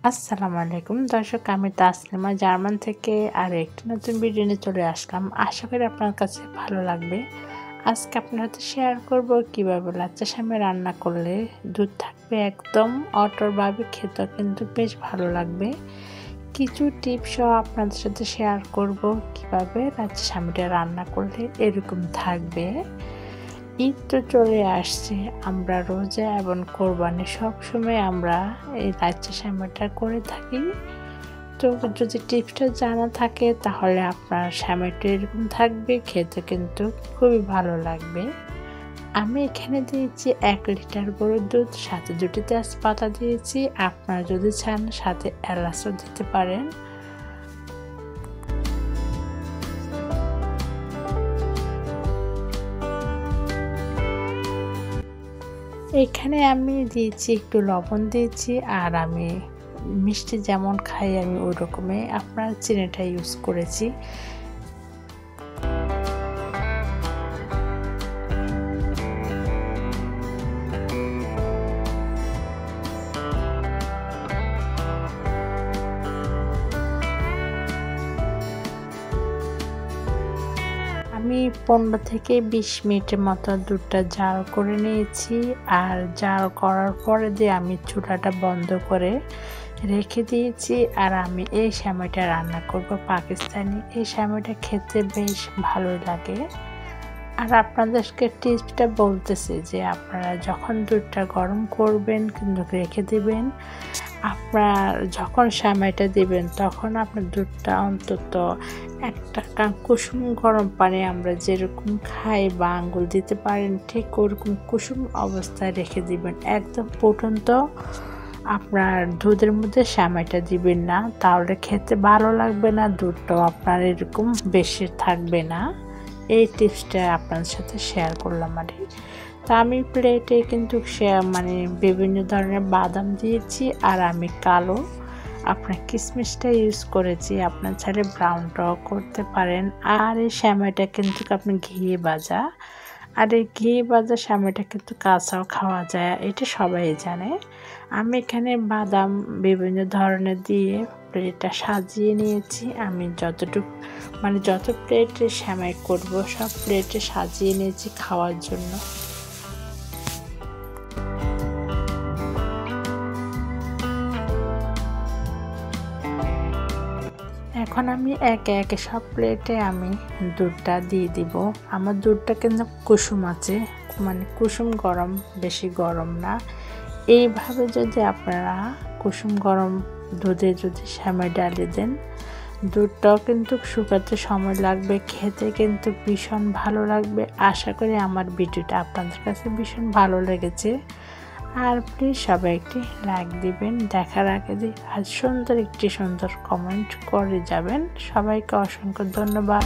আসসালামু আলাইকুম দর্শক, আমি তাসলিমা জার্মান থেকে আরও একটি নতুন ভিডিও নিয়ে চলে আসলাম। আশা করি আপনার কাছে ভালো লাগবে। আজকে আপনার সাথে শেয়ার করব কিভাবে লাচ্চা সেমাই রান্না করলে দুধ থাকবে একদম অটরভাবে, খেতে কিন্তু বেশ ভালো লাগবে। কিছু টিপসও আপনাদের সাথে শেয়ার করব কিভাবে লাচ্চা সেমাইটা রান্না করলে এরকম থাকবে। ঈদ তো চলে আসছে, আমরা রোজা এবং কোরবানি সবসময় আমরা এই লাচ্চা সেমাইটা করে থাকি। তো যদি টিপসটা জানা থাকে তাহলে আপনার সেমাইটা এরকম থাকবে, খেতে কিন্তু খুবই ভালো লাগবে। আমি এখানে দিয়েছি 1 লিটার গরুর দুধ, সাথে 2টি তেজপাতা দিয়েছি। আপনারা যদি চান সাথে এলাচও দিতে পারেন। এখানে আমি দিয়েছি একটু লবণ দিয়েছি, আর আমি মিষ্টি যেমন খাই আমি ওই রকমই আপনার চিনিটা ইউজ করেছি। আমি 15 থেকে 20 মিনিটের মতো দুধটা জাল করে নিয়েছি। আর জাল করার পরে দিয়ে আমি চুলাটা বন্ধ করে রেখে দিয়েছি। আর আমি এই সেমাইটা রান্না করব পাকিস্তানি। এই সেমাইটা খেতে বেশ ভালোই লাগে। আর আপনাদেরকে টিপসটা বলতেছি যে আপনারা যখন দুধটা গরম করবেন কিন্তু রেখে দিবেন। আপনার যখন সেমাইটা দিবেন তখন আপনার দুধটা অন্তত একটা কুসুম গরম পানি আমরা যেরকম খাই বা আঙ্গুল দিতে পারেন ঠিক ওরকম কুসুম অবস্থায় রেখে দিবেন। একদম ফুটন্ত আপনার দুধের মধ্যে সেমাইটা দিবেন না, তাহলে খেতে ভালো লাগবে না, দুধটাও আপনার এরকম বেশি থাকবে না। এই টিপসটা আপনার সাথে শেয়ার করলাম। তা আমি প্লেটে কিন্তু বিভিন্ন ধরনের বাদাম দিয়েছি, আর আমি কালো আপনার কিশমিশটা ইউজ করেছি। আপনার চাইলে ব্রাউনটাও করতে পারেন। আর এই সেমাইটা কিন্তু আপনি ঘিয়ে ভাজা, আর এই ঘি ভাজা সেমাইটা কিন্তু কাঁচাও খাওয়া যায়, এটা সবাই জানে। আমি এখানে বাদাম বিভিন্ন ধরনের দিয়ে প্লেটটা সাজিয়ে নিয়েছি। আমি যত প্লেটে সেমাই করব সব প্লেটে সাজিয়ে নিয়েছি খাওয়ার জন্য। এখন আমি একে একে সব প্লেটে আমি দুধটা দিয়ে দিব। আমার দুধটা কিন্তু কুসুম আছে, কুসুম গরম, বেশি গরম না। এইভাবে যদি আপনারা কুসুম গরম দুধে যদি সেমাই ডালিয়ে দেন, দুধটাও কিন্তু শুকাতে সময় লাগবে, খেতে কিন্তু ভীষণ ভালো লাগবে। আশা করি আমার ভিডিওটা আপনাদের কাছে ভীষণ ভালো লেগেছে। আর প্লিজ সবাই একটি লাইক দিবেন, দেখার আগে আর সুন্দর কমেন্ট করে যাবেন। সবাইকে অসংখ্য ধন্যবাদ।